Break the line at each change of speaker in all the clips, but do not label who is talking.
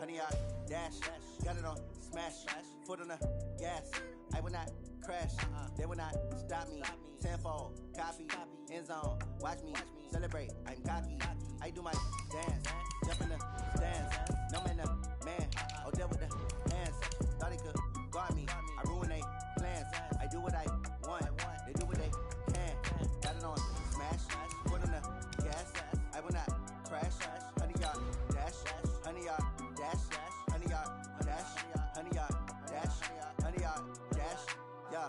100-yard dash. Got it on smash. Foot on the gas. I will not crash. They will not stop me. Tenfold, copy, end zone. Watch me celebrate. I'm cocky. I do my dance. Jump in the stands. No man, man. Oh, there with the hands. Thought he could guard me. I ruin they plans. I do what I want. They do what they can. Got it on smash. Foot on the gas. I will not crash. 100-yard dash. 100-yard dash. 100-yard dash. 100-yard dash. 100-yard dash. Yeah.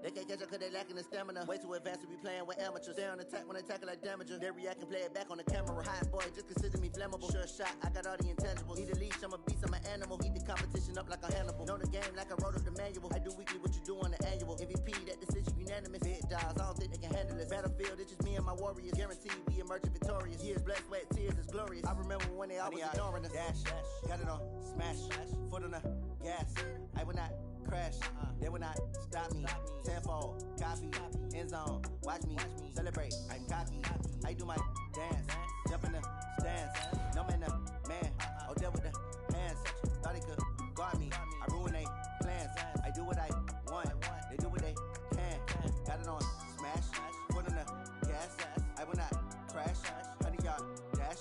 They can't catch up cause they lacking the stamina. Way too advanced to be playing with amateurs. They on attack when they tackle like damager. They react and play it back on the camera. Hot boy, just consider me flammable. Sure shot, I got all the intangibles. Need a leash, I'm a beast, I'm an animal. Eat the competition up like a Hannibal. Know the game like I wrote up the manual. I do weekly what you do on the annual. MVP, that decision unanimous. Big dogs, I don't think they can handle this. Battlefield, it's just me and my warriors. Guaranteed we emerge victorious. Years, blood, sweat, tears, it's glorious. I remember when they always ignoring us. Dash, got it on smash. Foot on the gas. I will not crash. They will not stop me. Tenfold, copy, end zone. Watch me celebrate. I'm cocky. I do my dance. Jump in the stands. No man, man. Oh, there with the hands. Thought he could guard me. I ruin they plans. I do what I want. They do what they can. Got it on smash. Foot on the gas. I will not crash. 100-yard dash.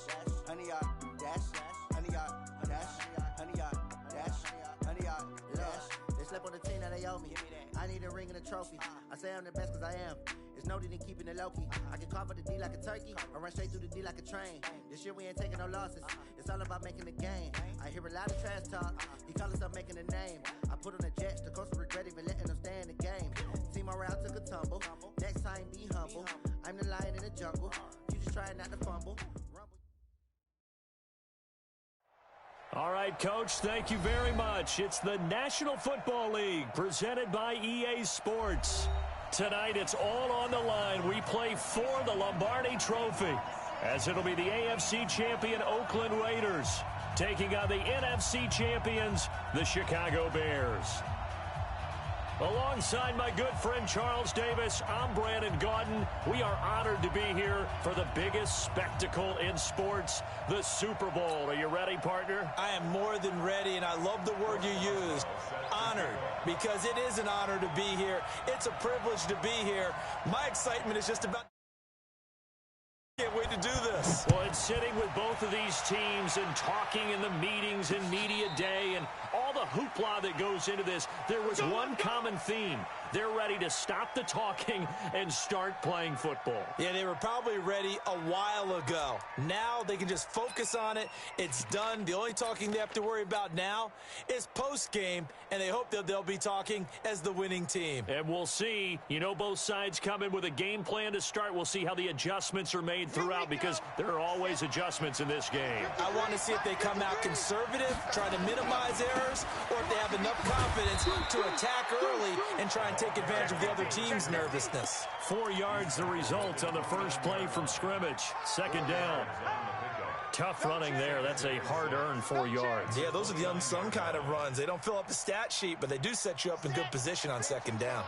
100-yard dash. 100-yard dash. 100-yard dash. 100-yard dash. They slept on the team that they owe me. I need a ring and a trophy. I say I'm the best cause I am. It's noted in keeping it low-key. I can carve up the D like a turkey or run straight through the D like a train. This year we ain't taking no losses. It's all about making the game. I hear a lot of trash talk. He call himself making a name. I put on the Jets. The coach will regret even letting them stay in the game. Team morale took a tumble. Next time be humble. I'm the lion in the jungle. You just try not to fumble.
All right, Coach, thank you very much. It's the National Football League presented by EA Sports. Tonight, it's all on the line. We play for the Lombardi Trophy, as it'll be the AFC champion Oakland Raiders taking on the NFC champions, the Chicago Bears. Alongside my good friend Charles Davis, I'm Brandon Gaudin. We are honored to be here for the biggest spectacle in sports, the Super Bowl. Are you ready, partner?
I am more than ready, and I love the word you used, honored, because it is an honor to be here. It's a privilege to be here. My excitement is just about... Can't wait to do this.
Well, it's sitting with both of these teams and talking in the meetings and media day and all the hoopla that goes into this. There was one common theme. They're ready to stop the talking and start playing football.
Yeah, they were probably ready a while ago. Now they can just focus on it. It's done. The only talking they have to worry about now is post-game, and they hope that they'll be talking as the winning team.
And we'll see. You know, both sides come in with a game plan to start. We'll see how the adjustments are made throughout, because there are always adjustments in this game.
I want to see if they come out conservative, try to minimize errors, or if they have enough confidence to attack early and try and take advantage of the other team's nervousness.
4 yards the result on the first play from scrimmage. Second down. Tough running there. That's a hard-earned 4 yards.
Yeah, those are the unsung kind of runs. They don't fill up the stat sheet, but they do set you up in good position on second down.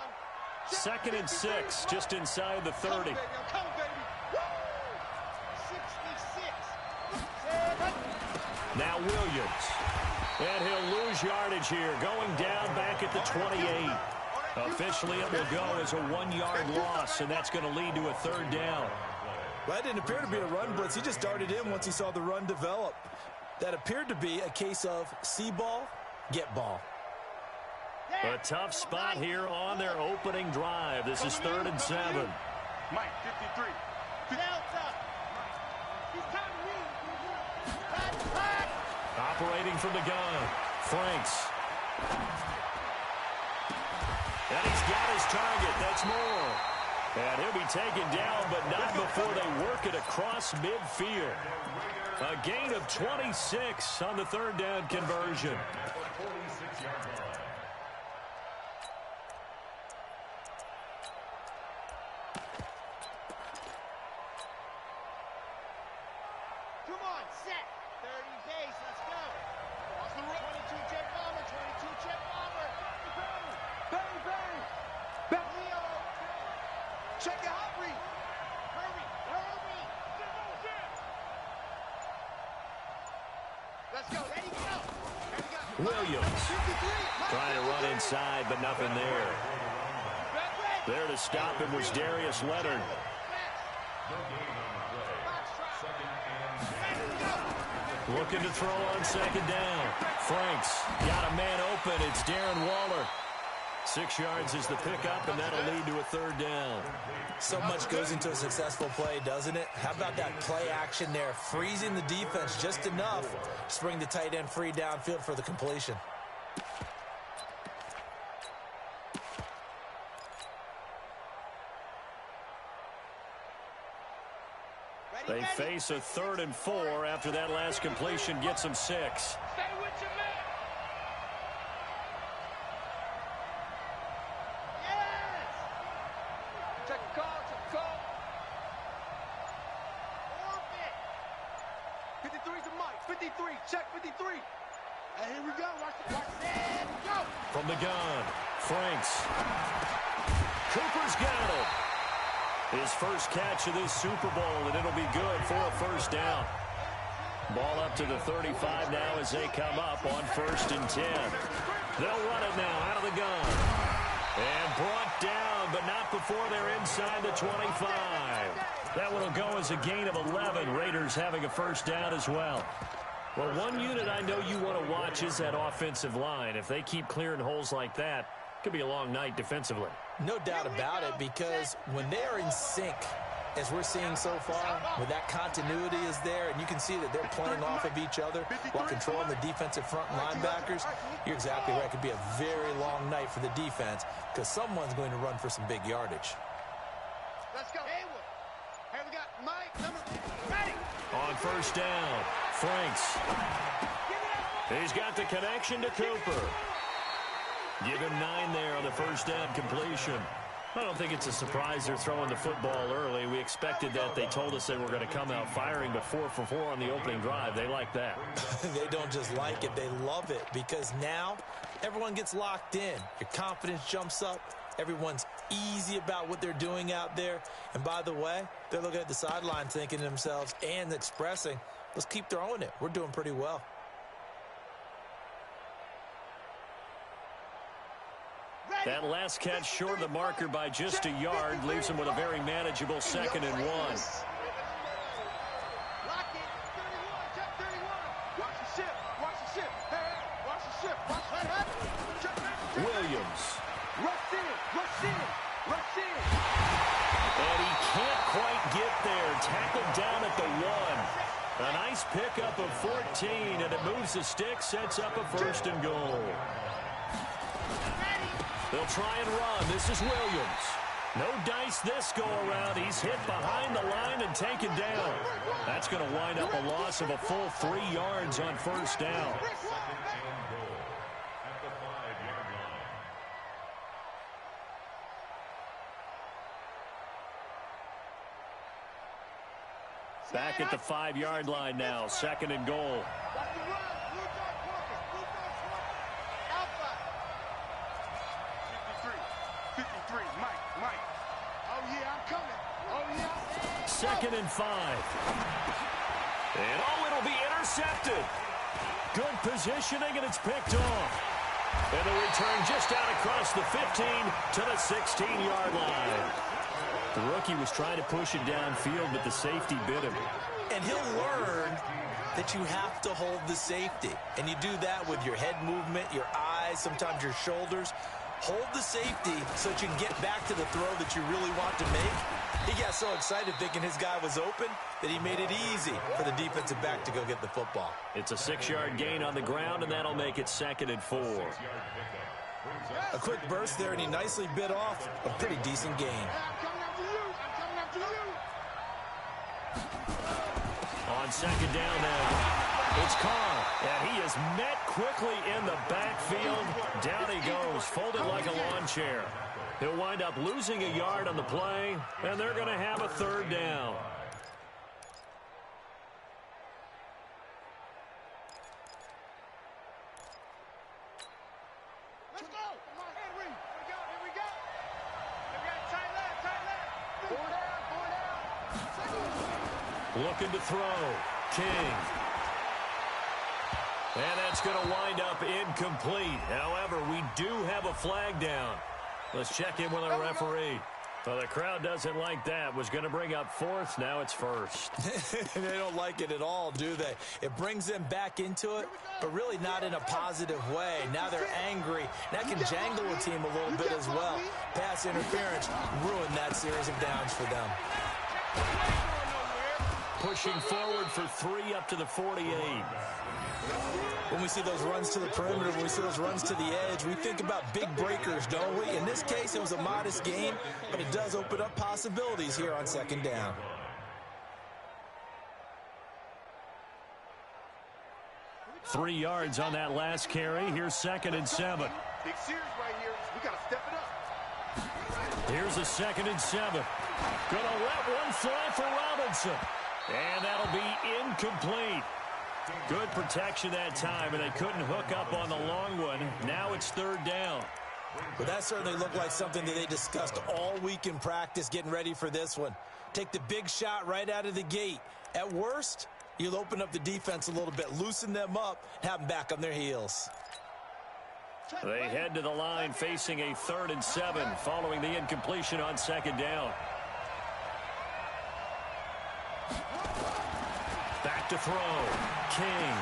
2nd and 6, just inside the 30. Now Williams. And he'll lose yardage here, going down back at the 28. Officially, it will go as a 1-yard loss, and that's going to lead to a third down.
Well, that didn't appear to be a run blitz. He just darted in once he saw the run develop. That appeared to be a case of see ball, get ball.
A tough spot here on their opening drive. This is 3rd and 7.
Mike, 53.
Operating from the gun, Franks. And he's got his target. That's Moore. And he'll be taken down, but not before they work it across midfield. A gain of 26 on the 3rd down conversion. Williams trying to run inside, but nothing there. There to stop him was Darius Leonard. Looking to throw on second down. Franks got a man open. It's Darren Waller. 6 yards is the pickup, and that'll lead to a third down.
So much goes into a successful play, doesn't it? How about that play action there, freezing the defense just enough to bring the tight end free downfield for the completion.
They face a 3rd and 4 after that last completion gets them 6.
Stay with your man. Yes. Check a call, check a call. 53's a mic. 53, check 53. And here we go. Watch it. Go.
From the gun, Franks. Cooper's got it. His first catch of this Super Bowl, and it'll be good for a first down. Ball up to the 35 now as they come up on 1st and 10. They'll run it now out of the gun. And brought down, but not before they're inside the 25. That one will go as a gain of 11. Raiders having a first down as well. Well, one unit I know you want to watch is that offensive line. If they keep clearing holes like that, it could be a long night defensively.
No doubt about it, because when they are in sync, as we're seeing so far, when that continuity is there, and you can see that they're playing off of each other while controlling the defensive front linebackers, you're exactly right. It could be a very long night for the defense because someone's going to run for some big yardage.
Let's go. Haywood. Hey, we got Mike. Ready.
On first down, Franks. He's got the connection to Cooper. Give him 9 there on the first down completion. I don't think it's a surprise they're throwing the football early. We expected that. They told us they were going to come out firing, but 4 for 4 on the opening drive. They like that.
They don't just like it. They love it because now everyone gets locked in. Your confidence jumps up. Everyone's easy about what they're doing out there. And by the way, they're looking at the sideline thinking to themselves and expressing, let's keep throwing it. We're doing pretty well.
That last catch short of the marker by just a yard leaves him with a very manageable 2nd and 1.
Lock it. 31. Check 31. Watch the ship. Watch the ship. Hey, watch the ship. Watch that happen. Check that.
Williams.
Rush in. Rush in. Rush in.
And he can't quite get there. Tackled down at the 1. A nice pickup of 14, and it moves the stick, sets up a 1st and goal. They'll try and run. This is Williams. No dice this go-around. He's hit behind the line and taken down. That's going to wind up a loss of a full 3 yards on first down. Back at the 5-yard line now. 2nd and goal.
53, Mike. Oh, yeah, I'm coming. Oh, yeah.
2nd and 5. And, it'll be intercepted. Good positioning, and it's picked off. And the return just out across the 15 to the 16-yard line. The rookie was trying to push it downfield, but the safety bit him.
And he'll learn that you have to hold the safety. And you do that with your head movement, your eyes, sometimes your shoulders. Hold the safety so that you can get back to the throw that you really want to make. He got so excited thinking his guy was open that he made it easy for the defensive back to go get the football.
It's a 6-yard gain on the ground, and that'll make it 2nd and 4.
A quick burst there, and he nicely bit off a pretty decent gain.
I'm coming after you.
On 2nd down now. It's Carr, and he is met quickly in the backfield. Down he goes, folded like a lawn chair. He'll wind up losing a yard on the play, and they're going to have a 3rd down.
Let's go. Come on, Henry. Here we go. We got tight left. 4 down.
Looking to throw. King. And that's going to wind up incomplete. However, we do have a flag down. Let's check in with our referee. Well, the crowd doesn't like that. Was going to bring up fourth. Now it's first.
They don't like it at all, do they? It brings them back into it, but really not in a positive way. Now they're angry. That can jangle a team a little bit as well. Pass interference ruined that series of downs for them.
Pushing forward for 3 up to the 48.
When we see those runs to the perimeter, when we see those runs to the edge, we think about big breakers, don't we? In this case, it was a modest gain, but it does open up possibilities here on second down.
Three yards on that last carry. Here's 2nd and 7.
Big series right here. We got to step it up.
Here's a 2nd and 7. Gonna let one fly for Robinson. And that'll be incomplete. Good protection that time, and they couldn't hook up on the long one. Now it's 3rd down.
But that certainly looked like something that they discussed all week in practice getting ready for this one. Take the big shot right out of the gate. At worst, you'll open up the defense a little bit, loosen them up, have them back on their heels.
They head to the line facing a 3rd and 7 following the incompletion on 2nd down. Back to throw. King.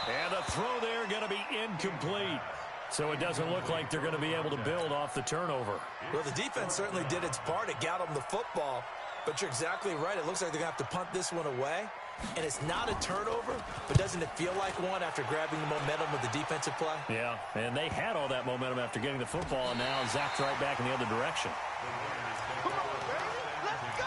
And the throw there going to be incomplete. So it doesn't look like they're going to be able to build off the turnover.
Well, the defense certainly did its part. It got them the football. But you're exactly right. It looks like they're going to have to punt this one away. And it's not a turnover, but doesn't it feel like one after grabbing the momentum of the defensive play?
Yeah, and they had all that momentum after getting the football, and now zapped right back in the other direction.
Come on, baby. Let's go.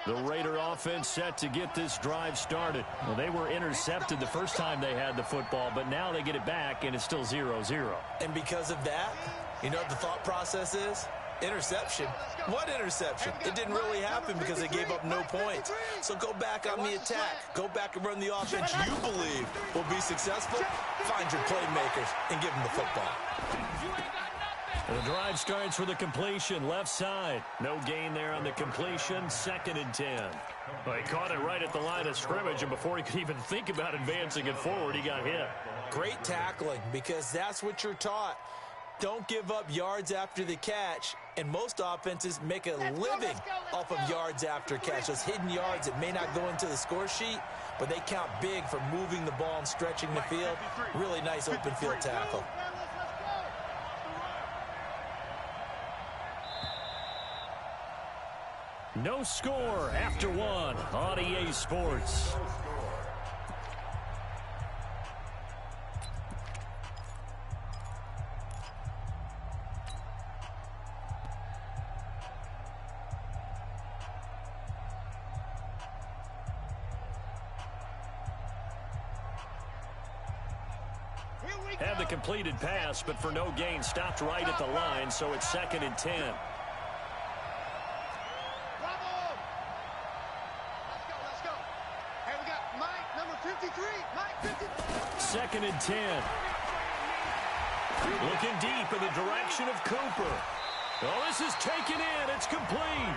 The Raider offense set to get this drive started. Well, they were intercepted the first time they had the football, but now they get it back, and it's still 0-0.
And because of that, you know what the thought process is? Interception. What interception? It didn't really happen because they gave up no points. So go back on the attack. Go back and run the offense you believe will be successful. Find your playmakers and give them the football.
The drive starts with a completion, left side. No gain there on the completion, 2nd and 10. Well, he caught it right at the line of scrimmage, and before he could even think about advancing it forward, he got hit.
Great tackling, because that's what you're taught. Don't give up yards after the catch, and most offenses make a living off of yards after catch. Those hidden yards that may not go into the score sheet, but they count big for moving the ball and stretching the field. Really nice open field tackle.
No score after 1 on EA Sports. Had the completed pass, but for no gain, stopped right at the line, so it's 2nd and 10. Second and 10. Looking deep in the direction of Cooper. Oh, this is taken in. It's complete.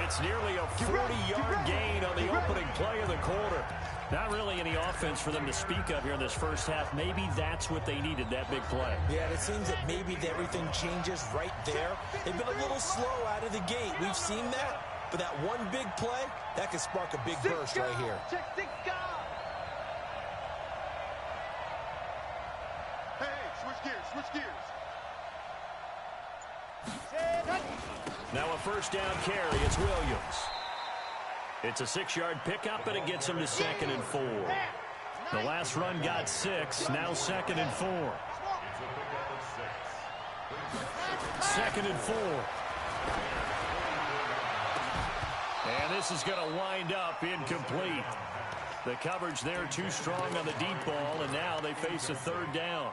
It's nearly a 40-yard gain on the opening play of the quarter. Not really any offense for them to speak of here in this first half. Maybe that's what they needed, that big play.
Yeah, it seems that maybe everything changes right there. They've been a little slow out of the gate. We've seen that. But that one big play, that could spark a big burst right here.
Switch gears.
Now a first down carry. It's Williams. It's a 6-yard pickup, and it gets him to 2nd and 4. The last run got 6. Now 2nd and 4. 2nd and 4. And this is going to wind up incomplete. The coverage there too strong on the deep ball, and now they face a 3rd down.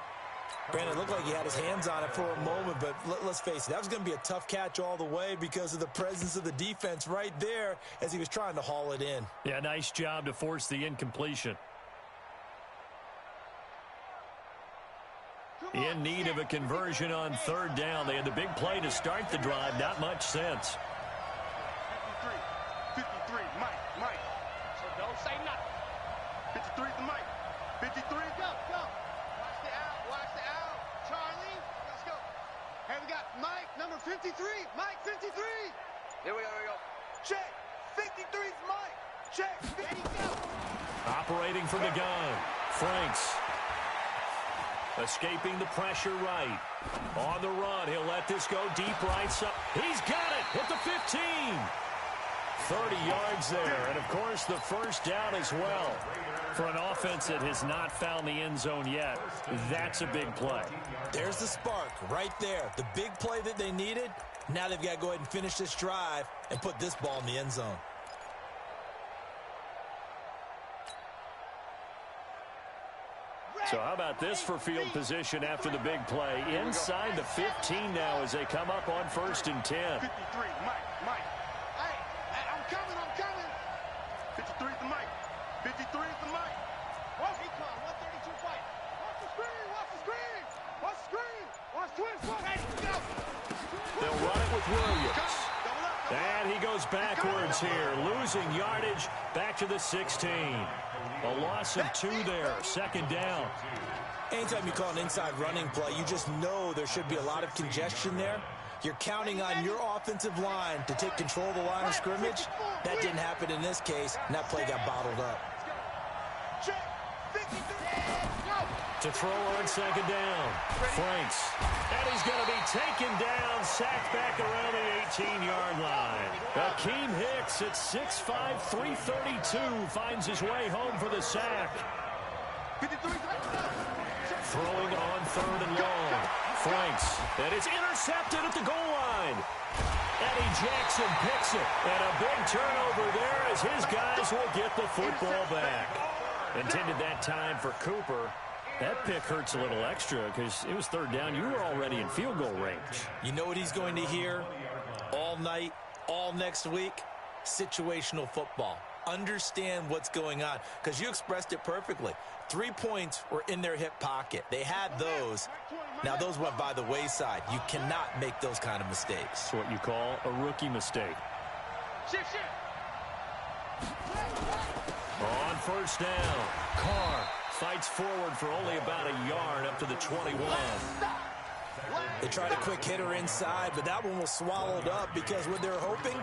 Brandon, it looked like he had his hands on it for a moment, but let's face it, that was going to be a tough catch all the way because of the presence of the defense right there as he was trying to haul it in.
Yeah, nice job to force the incompletion. In need of a conversion on third down. They had the big play to start the drive. Not much sense.
53, Mike. So don't say nothing. 53 to Mike. 53, go. Watch the out. Charlie, let's go. Hey, we got Mike, number 53. Mike, 53. Here we go. Check. 53's Mike. Check. There you go.
Operating from the gun. Franks. Escaping the pressure right. On the run, he'll let this go deep right side. He's got it at the 15. 30 yards there, and of course the first down as well. For an offense that has not found the end zone yet, that's a big play.
There's the spark right there. The big play that they needed. Now they've got to go ahead and finish this drive and put this ball in the end zone.
So how about this for field position after the big play? Inside the 15 now as they come up on 1st and 10.
53, Mike. Hey, I'm coming. 53 to Mike. 53 to Mike. Watch he come. 132 fight. Watch the screen. Watch twins. Hey, go.
They'll run it with Williams. And he goes backwards here, losing yardage back to the 16. A loss of 2 there, 2nd down.
Anytime you call an inside running play, you just know there should be a lot of congestion there. You're counting on your offensive line to take control of the line of scrimmage. That didn't happen in this case, and that play got bottled up.
To throw on 2nd down, Franks. And he's going to be taken down, sacked back around the 18-yard line. Akeem Hicks at 6'5", 332 finds his way home for the sack. Throwing on 3rd and long. Franks, and it's intercepted at the goal line. Eddie Jackson picks it, and a big turnover there as his guys will get the football back. Intended that time for Cooper. That pick hurts a little extra because it was 3rd down. You were already in field goal range.
You know what he's going to hear all night, all next week? Situational football. Understand what's going on because you expressed it perfectly. 3 points were in their hip pocket. They had those. Now, those went by the wayside. You cannot make those kind of mistakes.
It's what you call a rookie mistake. On 1st down, Carr fights forward for only about a yard up to the 21.
They tried a quick hitter inside, but that one was swallowed up because what they're hoping,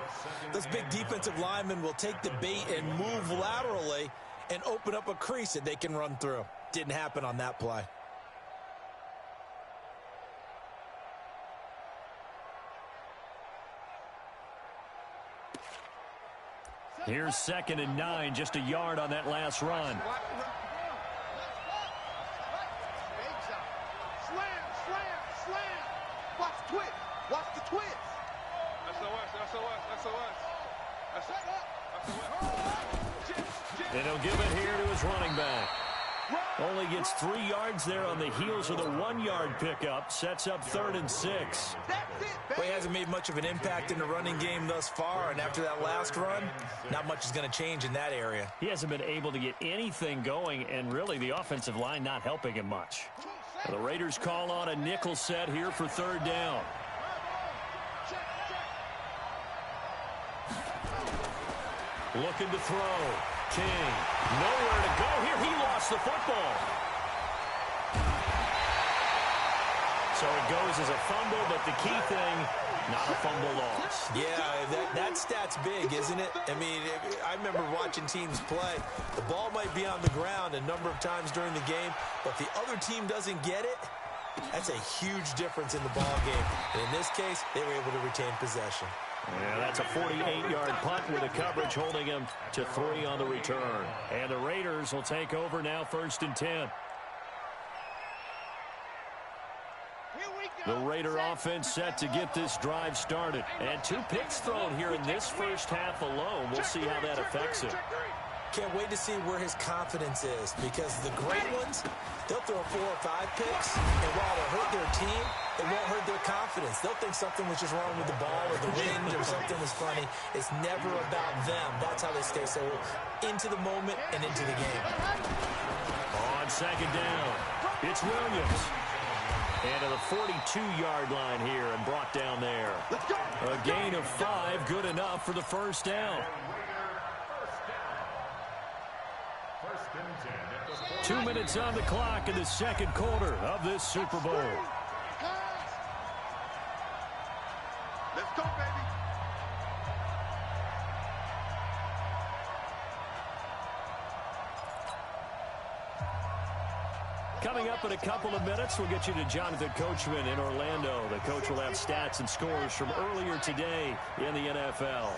those big defensive linemen will take the bait and move laterally and open up a crease that they can run through. Didn't happen on that play.
Here's 2nd and 9, just a yard on that last run.
Watch the twist.
And he'll give it here to his running back. Only gets 3 yards there on the heels of the 1-yard pickup. Sets up 3rd and 6.
Well, he hasn't made much of an impact in the running game thus far, and after that last run, not much is going to change in that area.
He hasn't been able to get anything going, and really the offensive line not helping him much. Now, the Raiders call on a nickel set here for 3rd down. Looking to throw. King. Nowhere to go here. He lost the football. So it goes as a fumble, but the key thing, not a fumble loss.
Yeah, that stat's big, isn't it? I mean, I remember watching teams play. The ball might be on the ground a number of times during the game, but the other team doesn't get it. That's a huge difference in the ball game. And in this case, they were able to retain possession.
Yeah, that's a 48-yard punt with a coverage holding him to 3 on the return. And the Raiders will take over now 1st and 10. The Raider offense set to get this drive started. And 2 picks thrown here in this first half alone. We'll see how that affects him.
Can't wait to see where his confidence is because the great ones, they'll throw 4 or 5 picks, and while it'll hurt their team, it won't hurt their confidence. They'll think something was just wrong with the ball or the wind or something was funny. It's never about them. That's how they stay so into the moment and into the game.
On 2nd down, it's Williams. And to the 42-yard line here and brought down there. A gain of 5, good enough for the first down. 2 minutes on the clock in the second quarter of this Super Bowl.
Let's go, baby.
Coming up in a couple of minutes, we'll get you to Jonathan Coachman in Orlando. The coach will have stats and scores from earlier today in the NFL.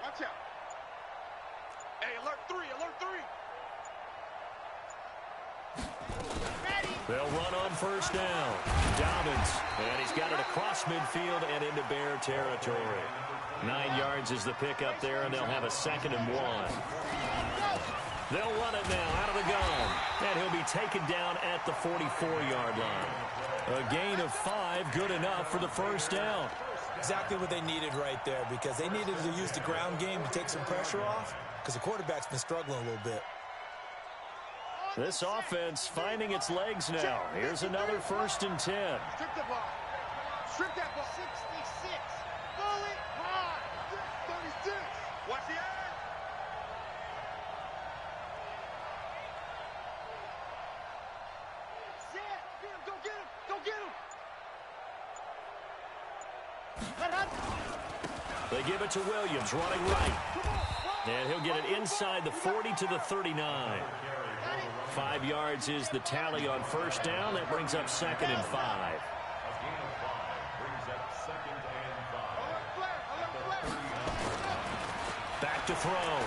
Watch out. Hey, alert 3, alert 3.
They'll run on first down. Dobbins, and he's got it across midfield and into Bear territory. 9 yards is the pickup there, and they'll have a 2nd and 1. They'll run it now out of the gun, and he'll be taken down at the 44-yard line. A gain of 5, good enough for the first down.
Exactly what they needed right there, because they needed to use the ground game to take some pressure off, because the quarterback's been struggling a little bit.
This offense finding its legs now. Here's another 1st and 10.
Strip the ball. Strip that ball. 66. Pull it hard. 36. Watch the edge. Set. Go get him. Go get him.
They give it to Williams, running right. And he'll get it inside the 40 to the 39. 5 yards is the tally on first down. That brings up 2nd and 5. Back to throw.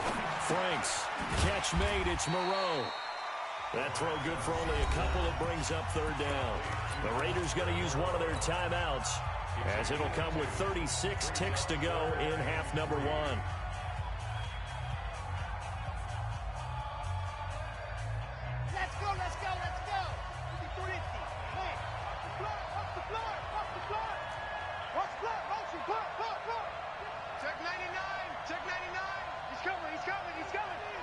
Franks. Catch made. It's Moreau. That throw good for only a couple. It brings up 3rd down. The Raiders going to use one of their timeouts, as it'll come with 36 ticks to go in half number 1.
Let's go. 50-50. Hey, off the floor. Watch block, motion, block. Check 99. He's coming.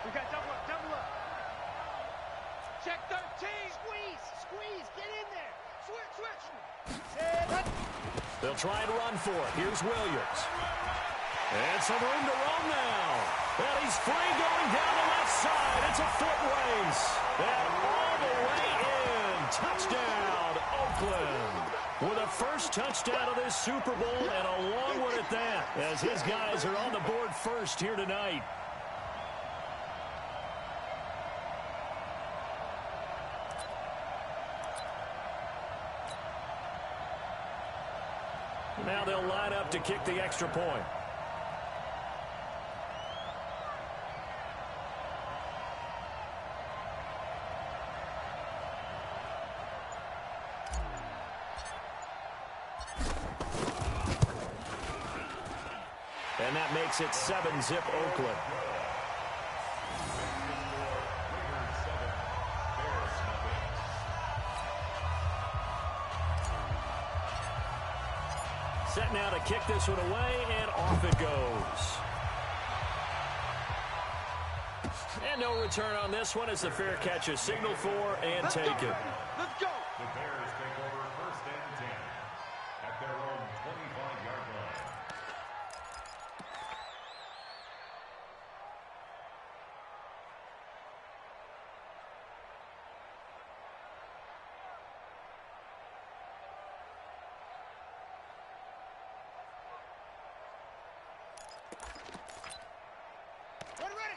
We got double up. Check 13. Squeeze, get in there. Switch.
They'll try and run for it. Here's Williams. And some room to roam now. And he's free going down the left side. It's a foot race. And all the way in. Touchdown, Oakland. With a first touchdown of this Super Bowl, and a long one at that, as his guys are on the board first here tonight. Now they'll line up to kick the extra point. And that makes it 7-zip Oakland. Set now to kick this one away, and off it goes. And no return on this one as the fair catch is signaled for and taken.
Let's go.
The Bears take over 1st and 10 at their own 25-yard line.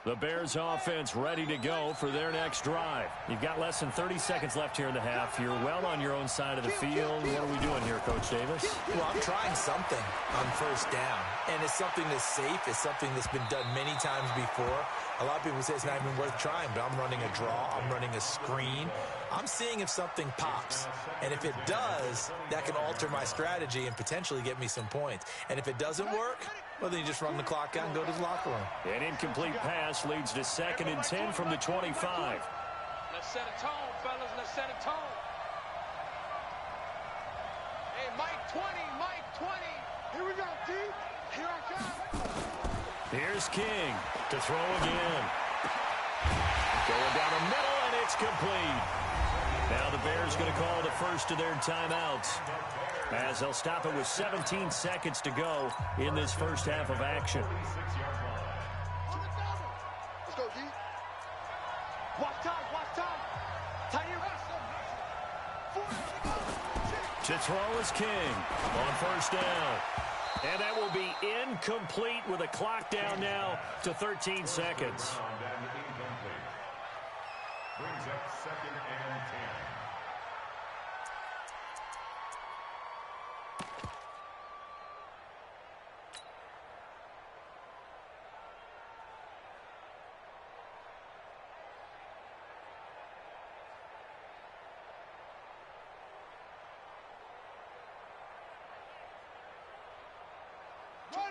The Bears offense ready to go for their next drive. You've got less than 30 seconds left here in the half. You're well on your own side of the field. What are we doing here, Coach Davis?
Well, I'm trying something on first down, and it's something that's safe. It's something that's been done many times before. A lot of people say it's not even worth trying, but I'm running a draw. I'm running a screen. I'm seeing if something pops, and if it does, that can alter my strategy and potentially get me some points. And if it doesn't work, well, then you just run the clock out and go to the locker room.
An incomplete pass leads to 2nd and 10 from the 25.
Let's set a tone, fellas. Let's set a tone. Hey, Mike 20, Mike 20. Here we go, T. Here I come.
Here's King to throw again. Going down the middle, and it's complete. Now the Bears going to call the first of their timeouts, as they'll stop it with 17 seconds to go in this first half of action.
Let's go, D. Watch time, watch time. Tight your
To throw is King on first down. And that will be incomplete with a clock down now to 13 seconds.
Brings up 2nd and 10.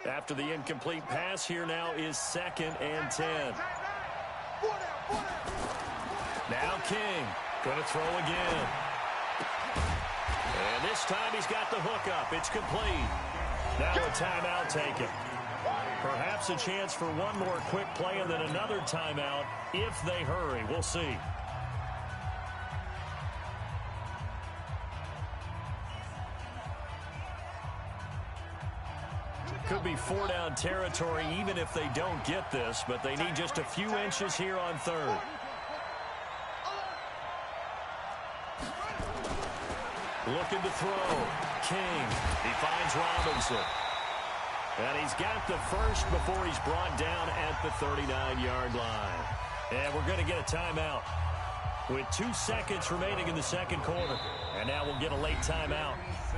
After the incomplete pass, here now is 2nd and 10. Now King going to throw again. And this time he's got the hook up. It's complete. Now a timeout taken. Perhaps a chance for one more quick play and then another timeout if they hurry. We'll see. Could be 4-down territory even if they don't get this, but they need just a few inches here on 3rd. Looking to throw. King. He finds Robinson. And he's got the first before he's brought down at the 39-yard line. And we're going to get a timeout with 2 seconds remaining in the second quarter. And now we'll get a late timeout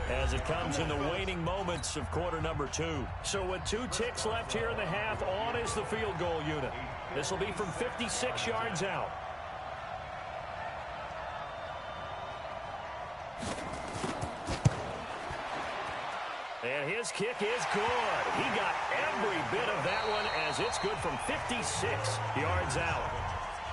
as it comes in the waning moments of quarter number 2. So with 2 ticks left here in the half, on is the field goal unit. This will be from 56 yards out. And his kick is good. He got every bit of that one as it's good from 56 yards out.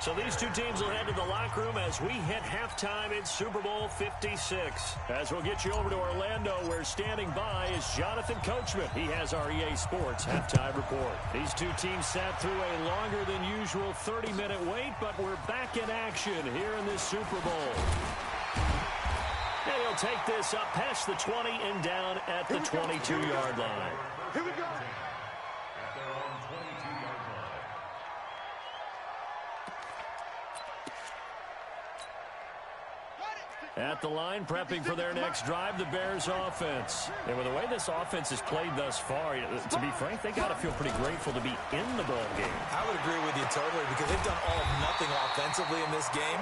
So these two teams will head to the locker room as we hit halftime in Super Bowl 56. As we'll get you over to Orlando, where standing by is Jonathan Coachman. He has our EA Sports halftime report. These two teams sat through a longer than usual 30-minute wait, but we're back in action here in this Super Bowl. And he'll take this up past the 20 and down at the 22-yard line.
Here we go.
At their own 22-yard line.
At the line, prepping for their next drive, the Bears offense. And with the way this offense has played thus far, to be frank, they got to feel pretty grateful to be in the ball game.
I would agree with you totally, because they've done all of nothing offensively in this game,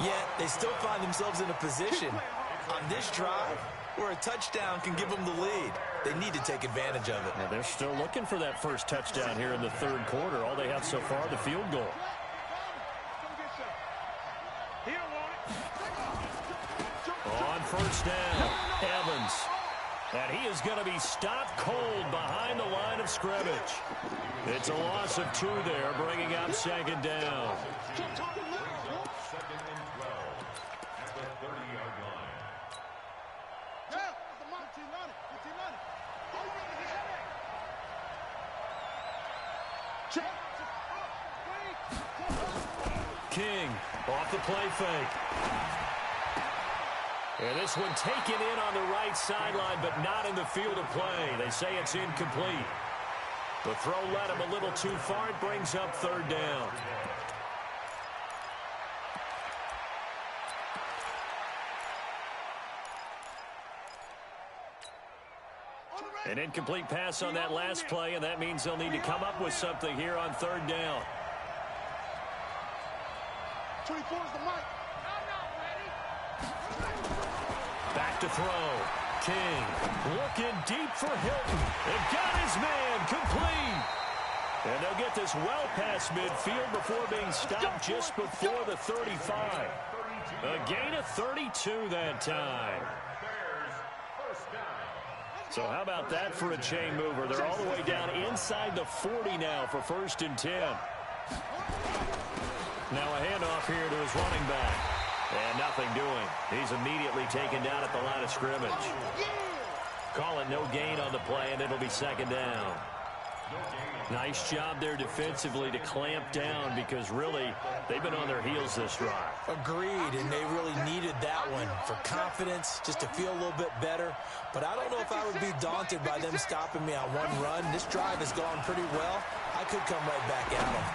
yet they still find themselves in a position on this drive where a touchdown can give them the lead. They need to take advantage of it.
And they're still looking for that first touchdown here in the third quarter. All they have so far, the field goal. On first down, Evans. And he is going to be stopped cold behind the line of scrimmage. It's a loss of 2 there, bringing up second down.
2nd and 12 at the 30-yard line.
King off the play fake. And this one taken in on the right sideline, but not in the field of play. They say it's incomplete. The throw led him a little too far. It brings up third down. An incomplete pass on that last play, and that means they'll need to come up with something here on third down.
24 is the mic.
Back to throw. King looking deep for Hilton. And got his man complete. And they'll get this well past midfield before being stopped just before the 35. A gain of 32 that time. So how about that for a chain mover? They're all the way down inside the 40 now for 1st and 10. Now a handoff here to his running back. And nothing doing. He's immediately taken down at the line of scrimmage. Call it no gain on the play, and it'll be second down. Nice job there defensively to clamp down because really they've been on their heels this drive.
Agreed, and they really needed that one for confidence, just to feel a little bit better. But I don't know if I would be daunted by them stopping me on one run. This drive has gone pretty well. I could come right back at them.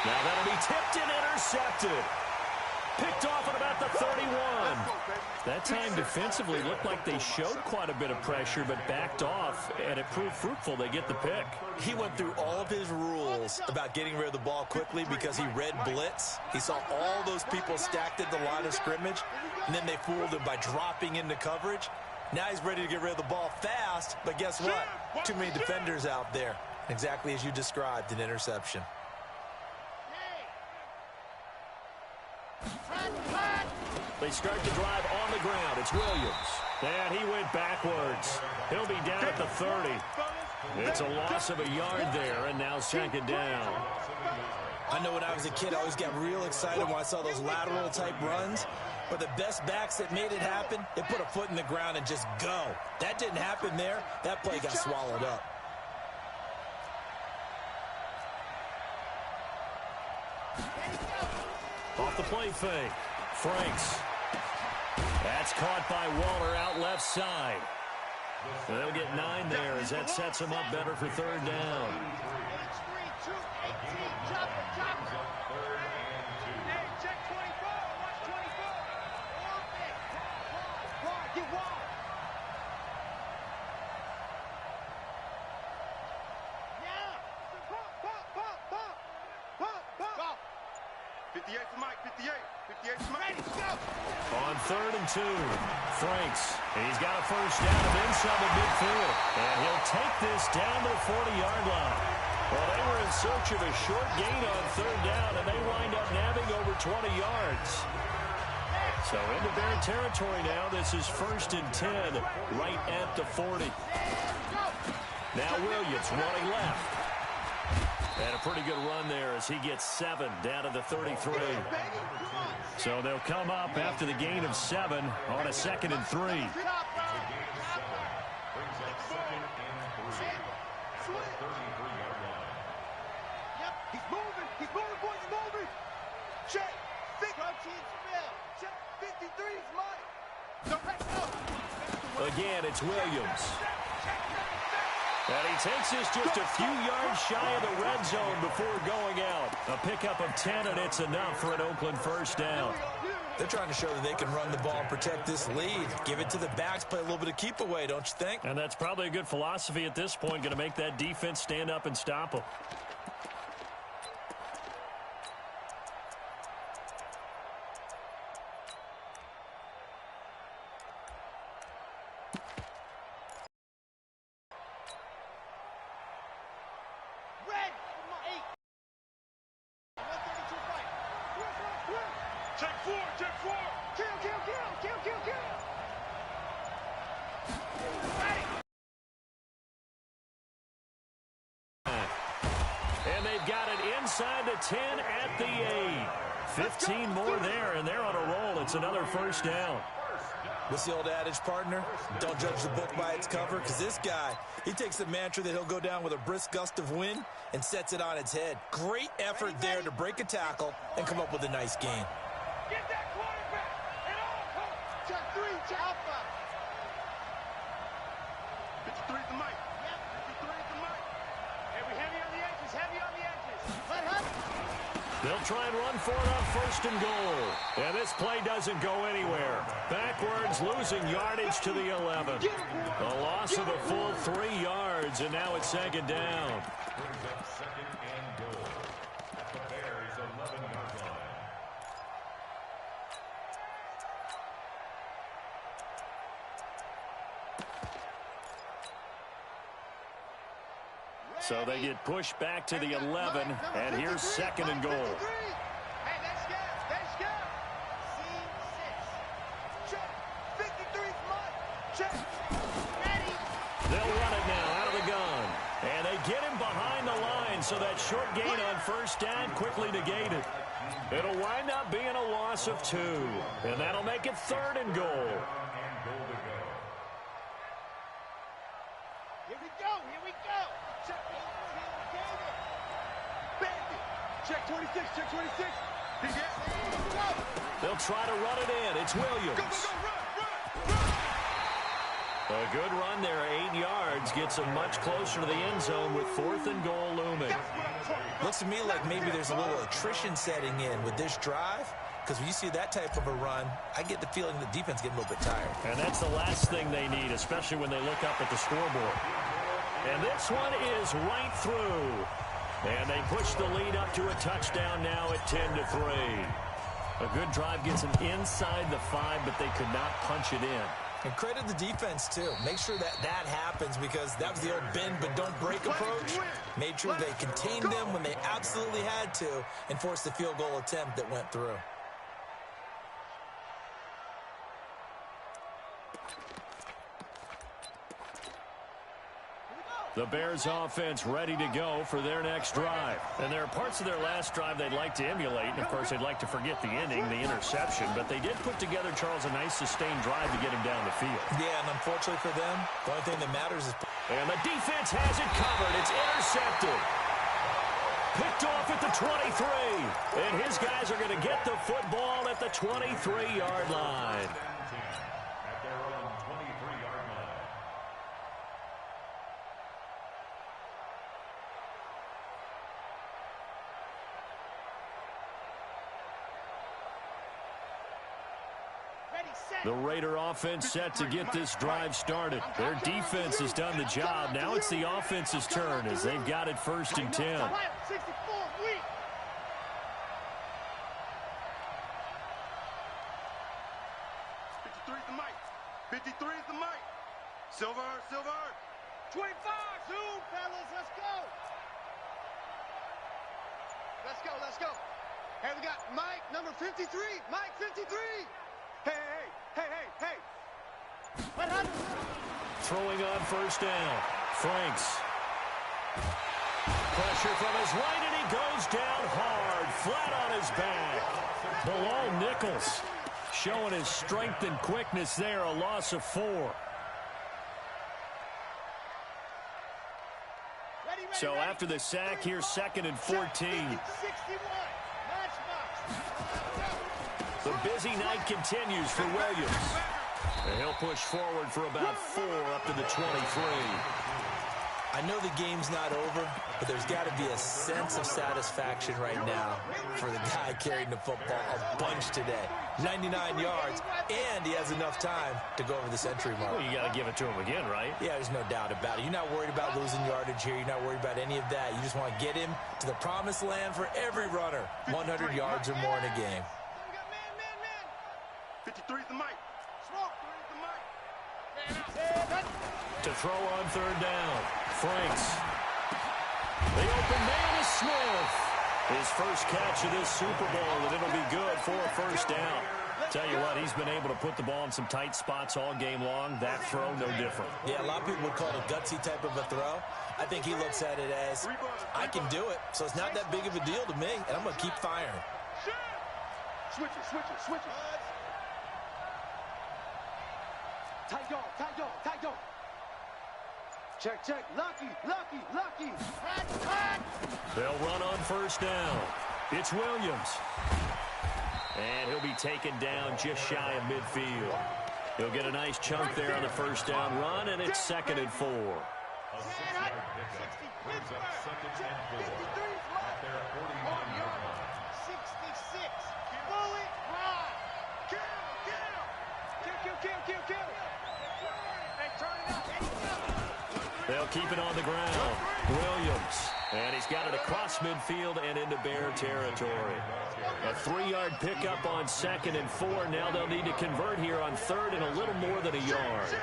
Now that'll be tipped and intercepted. Picked off at about the 31. That time defensively looked like they showed quite a bit of pressure but backed off, and it proved fruitful. They get the pick.
He went through all of his rules about getting rid of the ball quickly because he read blitz. He saw all those people stacked at the line of scrimmage, and then they fooled him by dropping into coverage. Now he's ready to get rid of the ball fast, but guess what? Too many defenders out there. Exactly as you described, an interception.
They start the drive on the ground. It's Williams. And he went backwards. He'll be down at the 30. It's a loss of a yard there, and now second down.
I know when I was a kid, I always got real excited when I saw those lateral-type runs. But the best backs that made it happen, they put a foot in the ground and just go. That didn't happen there. That play got swallowed up.
Off the play fake. Franks. That's caught by Waller out left side. They'll get 9 there as that sets him up better for third down.
Get wide. Yeah. Pop. 58 for Mike. 58 for Mike. Ready, go.
On 3rd and 2, Franks. And he's got a first down and inside the midfield. And he'll take this down to the 40-yard line. Well, they were in search of a short gain on 3rd down, and they wind up nabbing over 20 yards. So into their territory now. This is 1st and 10, right at the 40. Now Williams running left. And a pretty good run there as he gets 7 down to the 33. So they'll come up after the gain of 7 on a 2nd and 3.
Yep, he's moving, boys, he's moving. Check, 53 is Mike.
Again, it's Williams. And he takes this just a few yards shy of the red zone before going out. A pickup of 10, and it's enough for an Oakland first down.
They're trying to show that they can run the ball and protect this lead. Give it to the backs, play a little bit of keep away, don't you think?
And that's probably a good philosophy at this point, going to make that defense stand up and stop them.
Check 4. Kill.
And they've got it inside the 10 at the 8. 15 more there, and they're on a roll. It's another first down.
What's the old adage, partner? Don't judge the book by its cover, because this guy, he takes the mantra that he'll go down with a brisk gust of wind and sets it on its head. Great effort there to break a tackle and come up with a nice gain.
Get that quarterback and all. Check 3, Alpha. 53 is the Mike. Yep, 53 is the Mike. Heavy on the edges. Let him.
They'll try and run for it on 1st and goal. And this play doesn't go anywhere. Backwards, losing yardage to the 11. A loss of a full 3 yards, and now it's 2nd down.
Brings up 2nd and goal at the Bears' 11-yard line.
So they get pushed back to the 11, and here's 2nd and goal.
Hey, let's go. C6. Check. 53's Mike. Check. Ready.
They'll run it now out of the gun. And they get him behind the line, so that short gain on 1st down quickly negated. It'll wind up being a loss of 2. And that'll make it 3rd and goal.
go. Here we go. Check Bandit. Check 26. Check 26. He's it. Go.
They'll try to run it in. It's Williams.
Go, run.
A good run there, 8 yards, gets them much closer to the end zone with 4th and goal looming.
Looks to me like maybe there's a little attrition setting in with this drive, because when you see that type of a run, I get the feeling the defense getting a little bit tired.
And that's the last thing they need, especially when they look up at the scoreboard. And this one is right through. And they push the lead up to a touchdown now at 10-3. A good drive gets them inside the 5, but they could not punch it in.
And credit the defense, too. Make sure that happens, because that was the old bend but don't break approach. Made sure they contained them when they absolutely had to and forced the field goal attempt that went through.
The Bears offense ready to go for their next drive. And there are parts of their last drive they'd like to emulate. And, of course, they'd like to forget the ending, the interception. But they did put together, Charles, a nice sustained drive to get him down the field.
Yeah, and unfortunately for them, the only thing that matters is...
And the defense has it covered. It's intercepted. Picked off at the 23. And his guys are going to get the football at the 23-yard line.
At their own 23-yard line.
The Raider offense set to get this drive started. Their defense has done the job. Now it's the offense's turn as they've got it 1st and 10.
64, weak. 53 is the mic. 53 is the mic. Silver. 25. Zoom, fellas. Let's go. Hey, we got Mike, number 53. Mike, 53. Hey. What happened?
Throwing on 1st down. Franks. Pressure from his right, and he goes down hard, flat on his back. Bilal Nichols showing his strength and quickness there, a loss of 4. So after the sack, here's 2nd and 14.
61.
The busy night continues for Williams. And he'll push forward for about 4 up to the 23.
I know the game's not over, but there's got to be a sense of satisfaction right now for the guy carrying the football a bunch today. 99 yards, and he has enough time to go over the century mark.
Well, you got to give it to him again, right?
Yeah, there's no doubt about it. You're not worried about losing yardage here. You're not worried about any of that. You just want to get him to the promised land for every runner. 100 yards or more in a game.
53 is the mic. Smoke, 3 is the mic.
To throw on 3rd down. Franks. The open man is Smith. His first catch of this Super Bowl, and it'll be good for a 1st down. Tell you what, he's been able to put the ball in some tight spots all game long. That throw, no different.
Yeah, a lot of people would call it a gutsy type of a throw. I think he looks at it as, I can do it, so it's not that big of a deal to me, and I'm going to keep firing.
Switch it. Tight dog. Check. Lucky. Hot.
They'll run on 1st down. It's Williams. And he'll be taken down just shy of midfield. He'll get a nice chunk there on the 1st down run, and it's 2nd and 4.
A 6-yard pickup brings up 2nd and 4 at their 49-yard line.
66. Bullet ride. Kill. Hey, turn it up.
They'll keep it on the ground. Williams. And he's got it across midfield and into Bear territory. A 3-yard pickup on 2nd and 4. Now they'll need to convert here on 3rd and a little more than a yard.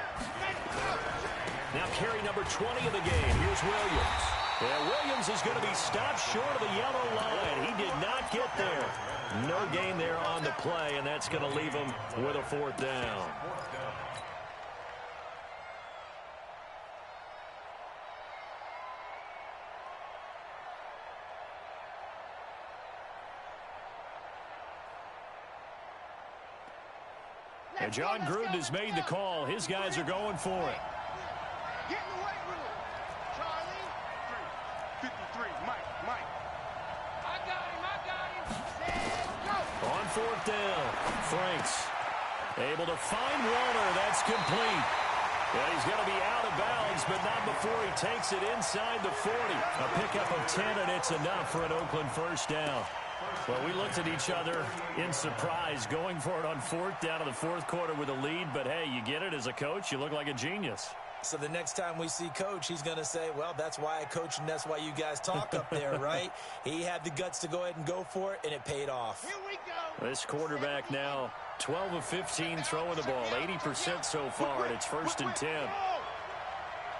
Now carry number 20 of the game. Here's Williams. Yeah, Williams is going to be stopped short of the yellow line. He did not get there. No gain there on the play, and that's going to leave him with a 4th down. And John Gruden has made the call. His guys are going for it.
Get in the weight room. 53, Mike. I got him. Set, go.
On fourth down, Franks able to find Warner. That's complete. Yeah, he's going to be out of bounds, but not before he takes it inside the 40. A pickup of 10, and it's enough for an Oakland first down. Well, we looked at each other in surprise going for it on fourth down in the fourth quarter with a lead, but hey, you get it as a coach, you look like a genius.
So the next time we see Coach, he's going to say, well, that's why I coach and that's why you guys talk up there, right? He had the guts to go ahead and go for it, and it paid off.
Here we go.
This quarterback now 12 of 15 throwing the ball, 80% so far, and it's first and 10.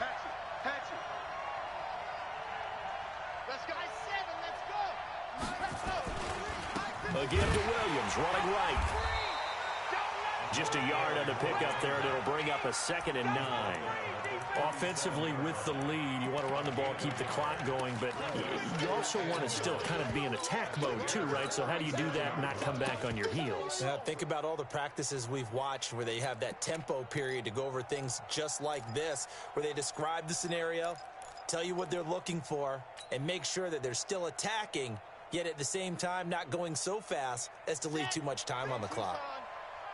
Patch it. Let's go. Let's go.
A give to Williams, running right. Just a yard on the pickup there, and it'll bring up a 2nd and 9. Offensively with the lead, you want to run the ball, keep the clock going, but you also want to still kind of be in attack mode too, right? So how do you do that and not come back on your heels?
Think about all the practices we've watched where they have that tempo period to go over things just like this, where they describe the scenario, tell you what they're looking for, and make sure that they're still attacking, yet at the same time not going so fast as to leave too much time on the clock.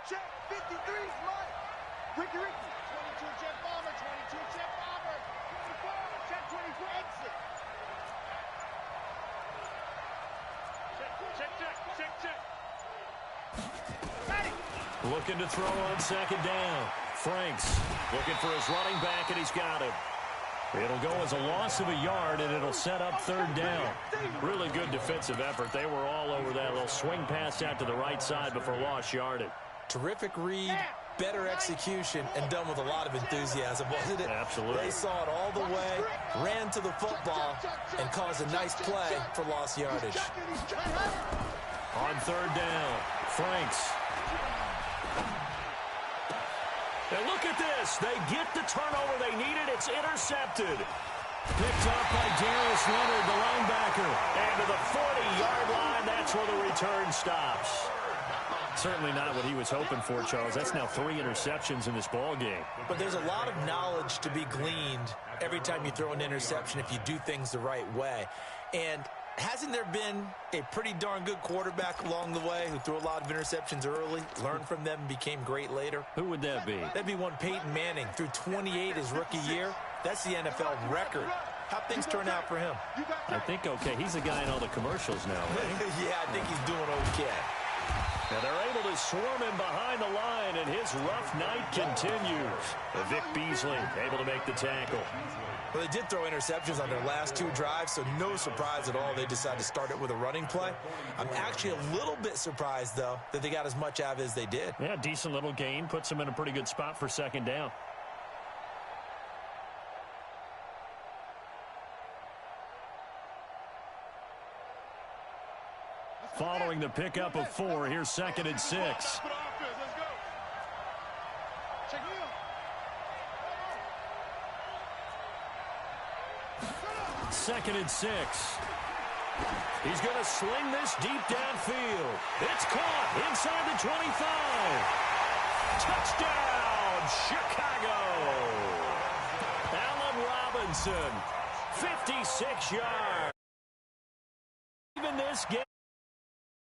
Check 53's Mike. Ricky. 22 jet bomber. 22 jet bomber. 24. Check 24 exit. Check. Got it.
Looking to throw on 2nd down. Franks looking for his running back, and he's got it. It'll go as a loss of a yard, and it'll set up 3rd down. Really good defensive effort. They were all over that little swing pass out to the right side before lost yardage.
Terrific read, better execution, and done with a lot of enthusiasm, wasn't it?
Absolutely.
They saw it all the way, ran to the football, and caused a nice play for lost yardage.
On 3rd down, Franks. And look at this. They get the turnover they needed. It's intercepted. Picked up by Darius Leonard, the linebacker. And to the 40-yard line, that's where the return stops. Certainly not what he was hoping for, Charles. That's now 3 interceptions in this ball game.
But there's a lot of knowledge to be gleaned every time you throw an interception if you do things the right way. And hasn't there been a pretty darn good quarterback along the way who threw a lot of interceptions early, learned from them, and became great later?
Who would that be?
That'd be one Peyton Manning. Threw 28 his rookie year. That's the NFL record. How'd things turn out for him?
I think okay. He's a guy in all the commercials now, right?
Yeah, I think he's doing okay.
And they're able to swarm him behind the line, and his rough night continues. Vic Beasley able to make the tackle.
Well, they did throw interceptions on their last 2 drives, so no surprise at all they decided to start it with a running play. I'm actually a little bit surprised, though, that they got as much out of it as they did.
Yeah, decent little gain. Puts them in a pretty good spot for 2nd down. Following the pickup of 4, here's 2nd and 6. 2nd and 6. He's going to sling this deep downfield. It's caught inside the 25. Touchdown, Chicago. Allen Robinson, 56 yards. Even this game.